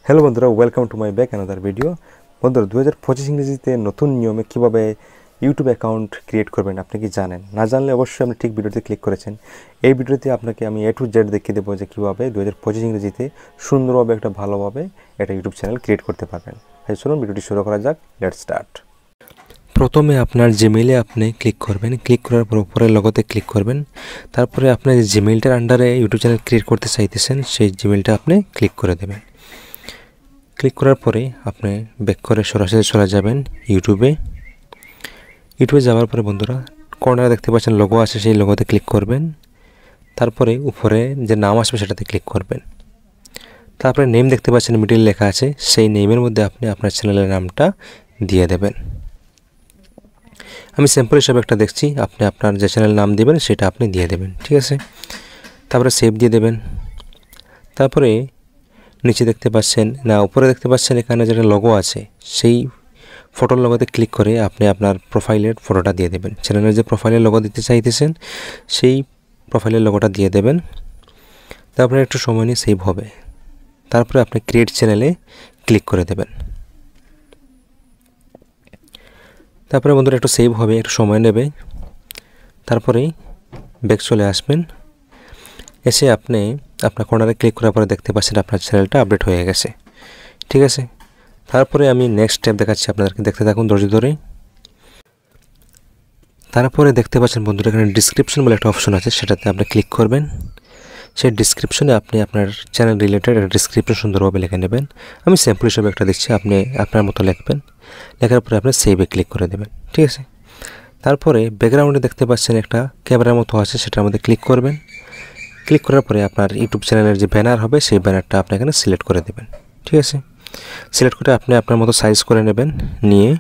Hello বন্ধুরা, welcome to my back another video. বন্ধুরা, 2025 ইংরেজিতে নতুন নিয়মে কীভাবে ইউটিউব অ্যাকাউন্ট ক্রিয়েট করবেন আপনি কি জানেন? না জানলে অবশ্যই আপনি ঠিক ভিডিওতে ক্লিক করেছেন। এই ভিডিওতে আপনাকে আমি A to Z দেখিয়ে দেবো যে কীভাবে 2025 ইংরেজিতে সুন্দরভাবে একটা ভালোভাবে একটা ইউটিউব চ্যানেল ক্রিয়েট করতে পারবেন। চলুন ভিডিওটি শুরু করা যাক। Let's start. প্রথমে আপনার জিমেইলে আপনি ক্লিক করবেন। ক্লিক করার পর উপরের লোগোতে ক্লিক করবেন। তারপরে আপনি যে জিমেইলটার আন্ডারে ইউটিউব চ্যানেল ক্রিয়েট করতে চাইতেছেন সেই জিমেইলটা আপনি ক্লিক করে দেবেন। ক্লিক করার পরে আপনি ব্যাক করে সরাসরি চলে যাবেন ইউটিউবে যাওয়ার পরে বন্ধুরা কর্নারে দেখতে পাচ্ছেন লোগো আছে, সেই লোগোতে ক্লিক করবেন। তারপরে উপরে যে নাম আসবে সেটাতে ক্লিক করবেন। তারপরে নেম দেখতে পাচ্ছেন মিডিল লেখা আছে, সেই নেমের মধ্যে আপনি আপনার চ্যানেলের নামটা দিয়ে দেবেন। আমি স্যাম্পল হিসাবে একটা দেখছি, আপনি আপনার যে চ্যানেল নাম দেবেন সেটা আপনি দিয়ে দেবেন, ঠিক আছে। তারপরে সেভ দিয়ে দেবেন। তারপরে নিচে দেখতে পাচ্ছেন না উপরে দেখতে পাচ্ছেন এখানে যেটা লোগো আছে সেই ফটোর লোগোতে ক্লিক করে আপনি আপনার প্রোফাইলের ফটোটা দিয়ে দেবেন। চ্যানেলের যে প্রোফাইলের লোগো দিতে চাইতেছেন সেই প্রোফাইলের লোগোটা দিয়ে দেবেন। তারপরে একটু সময় নিয়ে সেভ হবে। তারপরে আপনি ক্রিয়েট চ্যানেলে ক্লিক করে দেবেন। তারপরে বন্ধুরা একটু সেভ হবে, একটু সময় নেবে। তারপরেই ব্যাক চলে আসবেন। এসে আপনি আপনার কর্নারে ক্লিক করার পরে দেখতে পাচ্ছেন আপনার চ্যানেলটা আপডেট হয়ে গেছে, ঠিক আছে। তারপরে আমি নেক্সট স্টেপ দেখাচ্ছি আপনাদেরকে, দেখতে থাকুন ধৈর্য ধরে। তারপরে দেখতে পাচ্ছেন বন্ধুরা এখানে ডিসক্রিপশন বলে একটা অপশন আছে, সেটাতে আপনি ক্লিক করবেন। সেই ডিসক্রিপশনে আপনি আপনার চ্যানেল রিলেটেড একটা ডিসক্রিপশন সুন্দরভাবে লিখে নেবেন। আমি স্যাম্পল হিসেবে একটা দিচ্ছি, আপনি আপনার মতো লিখবেন। লেখার পরে আপনি সেভে ক্লিক করে দেবেন, ঠিক আছে। তারপরে ব্যাকগ্রাউন্ডে দেখতে পাচ্ছেন একটা ক্যামেরার মতো আছে, সেটার মধ্যে ক্লিক করবেন। ক্লিক করার পরে আপনার ইউটিউব চ্যানেলের যে ব্যানার হবে সেই ব্যানারটা আপনি এখানে সিলেক্ট করে দেবেন, ঠিক আছে। সিলেক্ট করে আপনি আপনার মতো সাইজ করে নেবেন, নিয়ে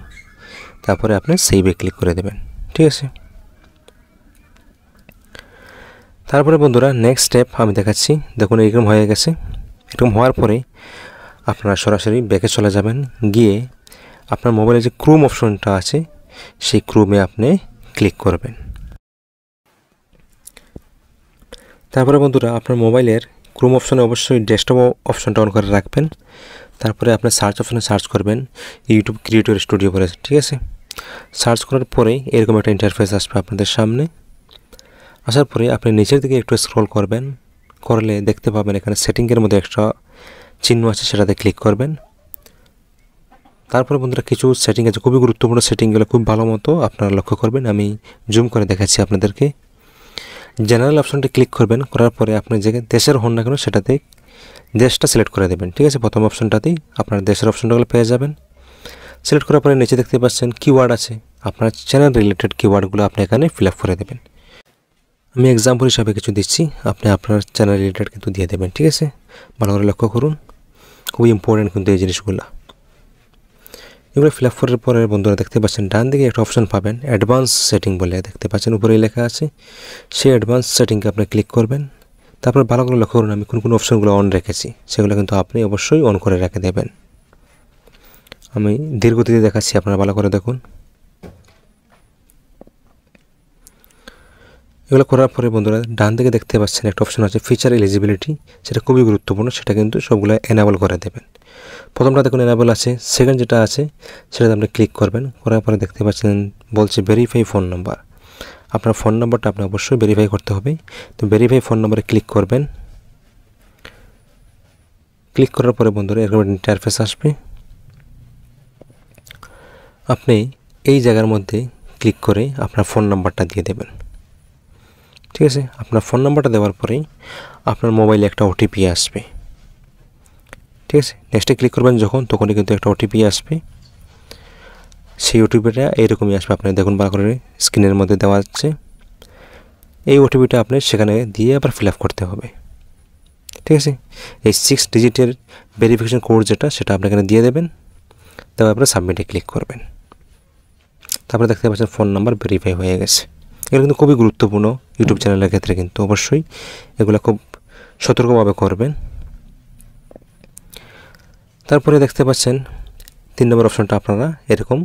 তারপরে আপনি সেভে ক্লিক করে দেবেন, ঠিক আছে। তারপরে বন্ধুরা নেক্সট স্টেপ আমি দেখাচ্ছি, দেখুন এরকম হয়ে গেছে। এরকম হওয়ার পরে আপনারা সরাসরি ব্যাকে চলে যাবেন, গিয়ে আপনার মোবাইলে যে ক্রোম অপশনটা আছে সেই ক্রোমে আপনি ক্লিক করবেন। তারপরে বন্ধুরা আপনার মোবাইলের ক্রোম অপশনে অবশ্যই ডেস্কটপ অপশনটা অন করে রাখবেন। তারপরে আপনি সার্চ অপশনে সার্চ করবেন ইউটিউব ক্রিয়েটর স্টুডিও বলে, ঠিক আছে। সার্চ করার পরে এরকম একটা ইন্টারফেস আসবে আপনাদের সামনে। আসার পরে আপনি নিচের দিকে একটু স্ক্রল করবেন, করলে দেখতে পাবেন এখানে সেটিংয়ের মধ্যে একটা চিহ্ন আছে, সেটাতে ক্লিক করবেন। তারপরে বন্ধুরা কিছু সেটিং আছে, খুবই গুরুত্বপূর্ণ সেটিংগুলো খুব ভালো মতো আপনারা লক্ষ্য করবেন। আমি জুম করে দেখাচ্ছি আপনাদেরকে। জেনারেল অপশনটি ক্লিক করবেন, করার পরে আপনি যে দেশের হন না কেন সেটাতে দেশটা সিলেক্ট করে দেবেন, ঠিক আছে। প্রথম অপশনটাতেই আপনার দেশের অপশনটাগুলো পেয়ে যাবেন। সিলেক্ট করার পরে নিচে দেখতে পাচ্ছেন কিওয়ার্ড আছে, আপনার চ্যানেল রিলেটেড কিওয়ার্ডগুলো আপনি এখানে ফিল আপ করে দেবেন। আমি এক্সাম্পল হিসাবে কিছু দিচ্ছি, আপনি আপনার চ্যানেল রিলেটেড কিন্তু দিয়ে দেবেন, ঠিক আছে। ভালো করে লক্ষ্য করুন, খুবই ইম্পর্টেন্ট কিন্তু এই জিনিসগুলো। এগুলো ফিল আপ করার পরে বন্ধুরা দেখতে পাচ্ছেন ডান দিকে একটা অপশন পাবেন অ্যাডভান্স সেটিং বলে, দেখতে পাচ্ছেন উপরে লেখা আছে। সেই অ্যাডভান্স সেটিংকে আপনি ক্লিক করবেন। তারপর ভালো করে লক্ষ্য করুন আমি কোন অপশনগুলো অন রেখেছি, সেগুলো কিন্তু আপনি অবশ্যই অন করে রেখে দেবেন। আমি ধীরগতিতে দেখাচ্ছি, আপনারা ভালো করে দেখুন। এগুলো করার পরে বন্ধুরা ডান দিকে দেখতে পাচ্ছেন একটা অপশন আছে ফিচার এলিজিবিলিটি, সেটা খুবই গুরুত্বপূর্ণ, সেটা কিন্তু সবগুলো এনাবল করে দেবেন। প্রথমটা দেখুন এনাবল আছে, সেকেন্ড যেটা আছে সেটাতে আপনি ক্লিক করবেন। করার পরে দেখতে পাচ্ছেন বলছে ভেরিফাই ফোন নাম্বার, আপনার ফোন নাম্বারটা আপনি অবশ্যই ভেরিফাই করতে হবে। তো ভেরিফাই ফোন নাম্বারে ক্লিক করবেন। ক্লিক করার পরে বন্ধুরা এরকম ইন্টারফেস আসবে। আপনি এই জায়গার মধ্যে ক্লিক করে আপনার ফোন নাম্বারটা দিয়ে দেবেন, ঠিক আছে। আপনার ফোন নাম্বারটা দেওয়ার পরেই আপনার মোবাইলে একটা ওটিপি আসবে, ঠিক আছে। নেক্সটে ক্লিক করবেন যখন, তখনই কিন্তু একটা ওটিপি আসবে। সেই ওটিপিটা এইরকমই আসবে, আপনি দেখুন ভালো করে স্ক্রিনের মধ্যে দেওয়া আছে। এই ওটিপিটা আপনি সেখানে দিয়ে আবার ফিল আপ করতে হবে, ঠিক আছে। এই 6 ডিজিটের ভেরিফিকেশন কোড যেটা, সেটা আপনি এখানে দিয়ে দেবেন। তারপর আপনি সাবমিটে ক্লিক করবেন। তারপরে দেখতে পাচ্ছেন ফোন নাম্বার ভেরিফাই হয়ে গেছে। এগুলো কিন্তু খুবই গুরুত্বপূর্ণ ইউটিউব চ্যানেলের ক্ষেত্রে, কিন্তু অবশ্যই এগুলো খুব সতর্কভাবে করবেন। তারপরে দেখতে পাচ্ছেন 3 নম্বর অপশনটা আপনারা এরকম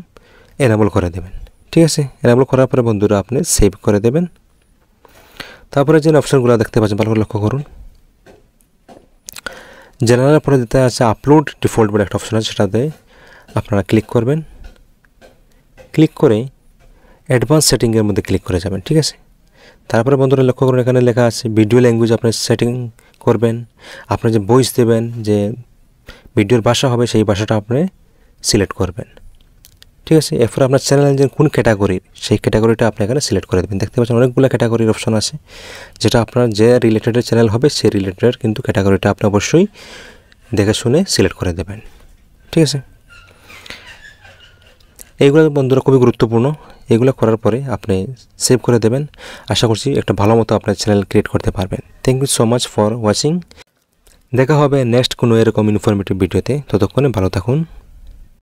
এনাবল করে দেবেন, ঠিক আছে। এনাবল করার পরে বন্ধুরা আপনি সেভ করে দেবেন। তারপরে যে অপশনগুলো দেখতে পাচ্ছেন ভালো করে লক্ষ্য করুন। জেনারেল পরে যেতে আছে আপলোড ডিফল্ট বলে একটা অপশন আছে, সেটাতে আপনারা ক্লিক করবেন। ক্লিক করে অ্যাডভান্স সেটিংয়ের মধ্যে ক্লিক করে যাবেন, ঠিক আছে। তারপরে বন্ধুরা লক্ষ্য করুন, এখানে লেখা আছে ভিডিও ল্যাঙ্গুয়েজ আপনি সেটিং করবেন। আপনার যে ভয়েস দেবেন, যে ভিডিওর ভাষা হবে সেই ভাষাটা আপনি সিলেক্ট করবেন, ঠিক আছে। এরপর আপনার চ্যানেল যে কোন ক্যাটাগরির, সেই ক্যাটাগরিটা আপনি এখানে সিলেক্ট করে দেবেন। দেখতে পাচ্ছেন অনেকগুলো ক্যাটাগরির অপশন আছে, যেটা আপনার যে রিলেটেড চ্যানেল হবে সেই রিলেটেড কিন্তু ক্যাটাগরিটা আপনি অবশ্যই দেখে শুনে সিলেক্ট করে দেবেন, ঠিক আছে। এইগুলো বন্ধুরা খুবই গুরুত্বপূর্ণ। এগুলো করার পরে আপনি সেভ করে দেবেন। আশা করছি একটা ভালো মতো আপনার চ্যানেল ক্রিয়েট করতে পারবেন। Thank you so much for watching. দেখা হবে নেক্সট কোনো এরকম ইনফরমেটিভ ভিডিওতে। ততক্ষণে ভালো থাকুন।